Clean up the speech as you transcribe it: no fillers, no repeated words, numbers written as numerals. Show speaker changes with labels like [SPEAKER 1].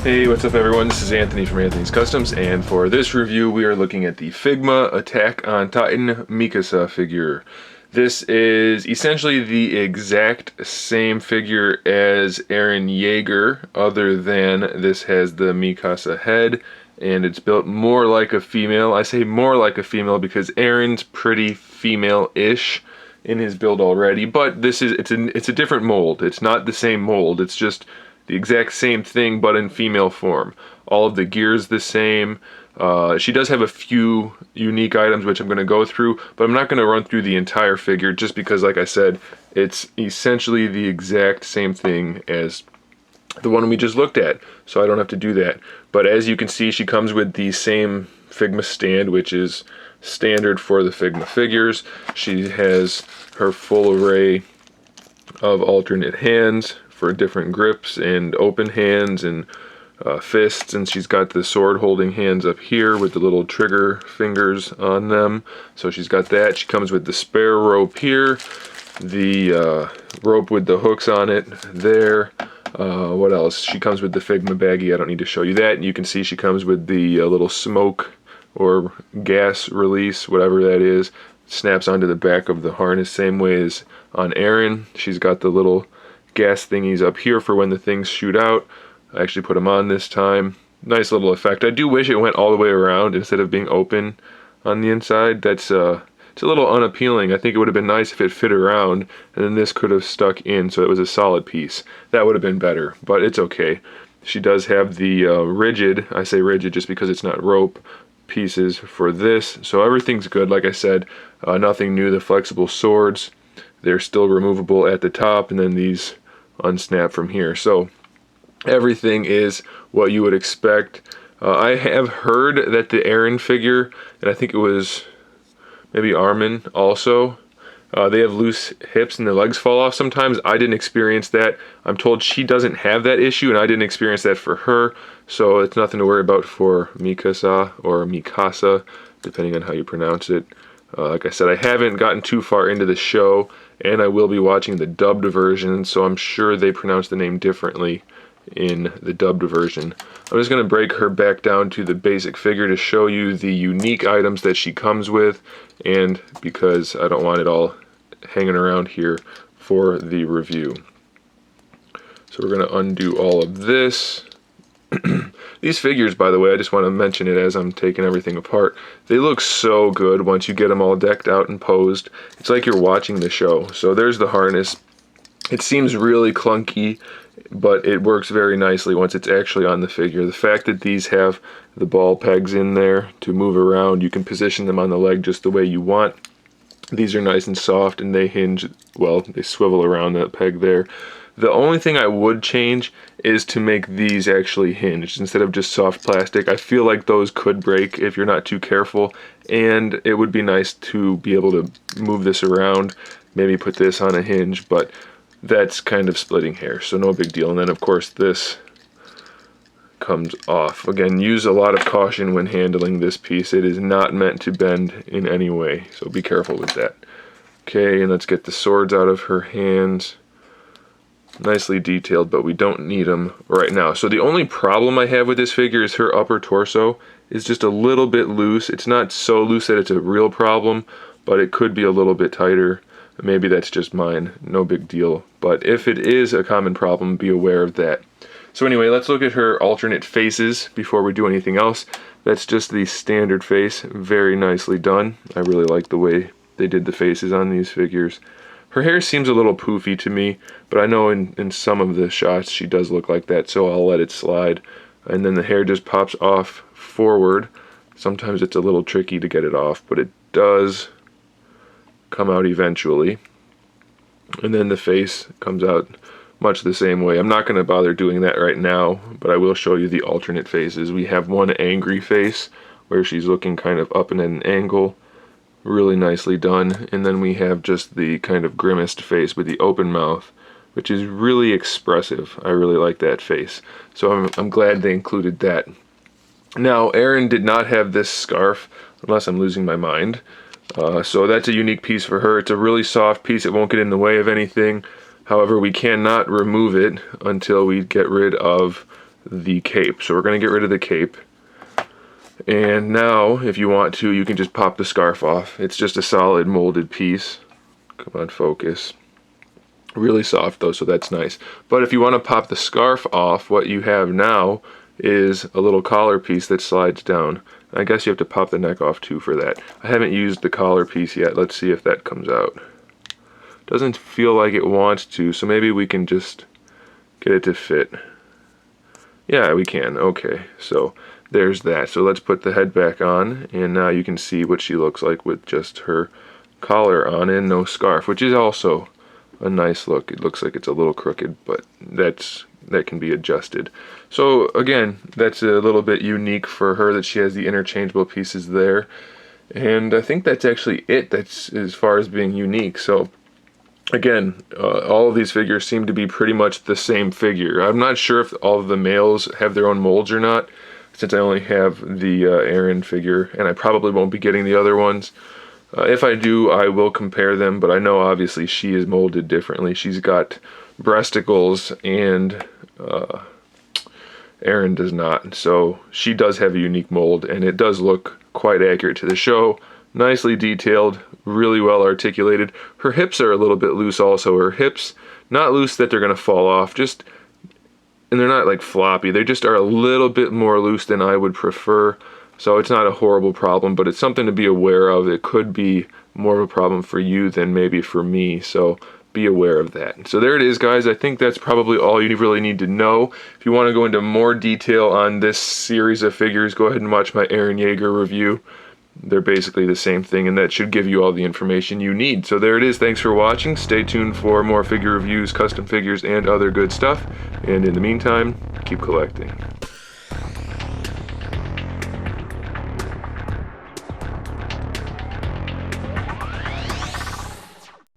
[SPEAKER 1] Hey, what's up everyone? This is Anthony from Anthony's Customs, and for this review we are looking at the Figma Attack on Titan Mikasa figure. This is essentially the exact same figure as Eren Yeager, other than this has the Mikasa head, and it's built more like a female. I say more like a female because Eren's pretty female-ish in his build already, but it's a different mold. It's not the same mold, it's just the exact same thing but in female form. All of the gear's the same. She does have a few unique items which I'm going to go through, but I'm not going to run through the entire figure just because, like I said, it's essentially the exact same thing as the one we just looked at, so I don't have to do that. But as you can see, she comes with the same Figma stand, which is standard for the Figma figures. She has her full array of alternate hands for different grips and open hands and fists, and she's got the sword holding hands up here with the little trigger fingers on them. So she's got that. She comes with the spare rope here, the rope with the hooks on it there. What else? She comes with the Figma baggie. I don't need to show you that. And you can see she comes with the little smoke or gas release, whatever that is. Snaps onto the back of the harness, same way as on Eren. She's got the little gas thingies up here for when the things shoot out. I actually put them on this time. Nice little effect. I do wish it went all the way around instead of being open on the inside. That's it's a little unappealing. I think it would have been nice if it fit around and then this could have stuck in so it was a solid piece. That would have been better, but it's okay. She does have the rigid, I say rigid just because it's not rope, pieces for this, so everything's good. Like I said, nothing new. The flexible swords, they're still removable at the top, and then these unsnap from here. So everything is what you would expect. I have heard that the Eren figure, and I think it was maybe Armin also, they have loose hips and their legs fall off sometimes. I didn't experience that. I'm told she doesn't have that issue, and I didn't experience that for her, so it's nothing to worry about for Mikasa or Mikasa, depending on how you pronounce it. Like I said, I haven't gotten too far into the show, and I will be watching the dubbed version, so I'm sure they pronounce the name differently in the dubbed version. I'm just going to break her back down to the basic figure to show you the unique items that she comes with, and because I don't want it all hanging around here for the review. So we're going to undo all of this. These figures, by the way, I just want to mention it as I'm taking everything apart. They look so good once you get them all decked out and posed. It's like you're watching the show. So there's the harness. It seems really clunky, but it works very nicely once it's actually on the figure. The fact that these have the ball pegs in there to move around, you can position them on the leg just the way you want. These are nice and soft, and they hinge, well, they swivel around that peg there. The only thing I would change is to make these actually hinge instead of just soft plastic. I feel like those could break if you're not too careful, and it would be nice to be able to move this around, maybe put this on a hinge, but that's kind of splitting hairs, so no big deal. And then of course this comes off. Again, use a lot of caution when handling this piece. It is not meant to bend in any way, so be careful with that. Okay, and let's get the swords out of her hands. Nicely detailed, but we don't need them right now. So the only problem I have with this figure is her upper torso is just a little bit loose. It's not so loose that it's a real problem, but it could be a little bit tighter. Maybe that's just mine, no big deal. But if it is a common problem, be aware of that. So anyway, let's look at her alternate faces before we do anything else. That's just the standard face, very nicely done. I really like the way they did the faces on these figures. Her hair seems a little poofy to me, but I know in some of the shots she does look like that, so I'll let it slide. And then the hair just pops off forward. Sometimes it's a little tricky to get it off, but it does come out eventually. And then the face comes out much the same way. I'm not going to bother doing that right now, but I will show you the alternate faces. We have one angry face where she's looking kind of up and at an angle. Really nicely done. And then we have just the kind of grimaced face with the open mouth, which is really expressive. I really like that face. So I'm glad they included that. Now, Eren did not have this scarf, unless I'm losing my mind. So that's a unique piece for her. It's a really soft piece. It won't get in the way of anything. However, we cannot remove it until we get rid of the cape. So we're going to get rid of the cape. And now, if you want to, you can just pop the scarf off. It's just a solid molded piece. Come on, focus. Really soft though, so that's nice. But if you want to pop the scarf off, what you have now is a little collar piece that slides down. I guess you have to pop the neck off too for that. I haven't used the collar piece yet. Let's see if that comes out. Doesn't feel like it wants to, so maybe we can just get it to fit. Yeah, we can. Okay, so there's that. So let's put the head back on, and now you can see what she looks like with just her collar on and no scarf, which is also a nice look. It looks like it's a little crooked, but that can be adjusted. So again, that's a little bit unique for her that she has the interchangeable pieces there. And I think that's actually it. That's as far as being unique. So again, all of these figures seem to be pretty much the same figure. I'm not sure if all of the males have their own molds or not, since I only have the Aaron figure, and I probably won't be getting the other ones. If I do, I will compare them, but I know obviously she is molded differently. She's got breasticles and Aaron does not. So she does have a unique mold, and it does look quite accurate to the show. Nicely detailed, really well articulated. Her hips are a little bit loose also. Her hips, not loose that they're going to fall off, and they're not like floppy. They just are a little bit more loose than I would prefer. So it's not a horrible problem, but it's something to be aware of. It could be more of a problem for you than maybe for me, so be aware of that. So there it is, guys. I think that's probably all you really need to know. If you want to go into more detail on this series of figures, go ahead and watch my Aaron Yeager review. They're basically the same thing, and that should give you all the information you need. So there it is. Thanks for watching. Stay tuned for more figure reviews, custom figures, and other good stuff. And in the meantime, keep collecting.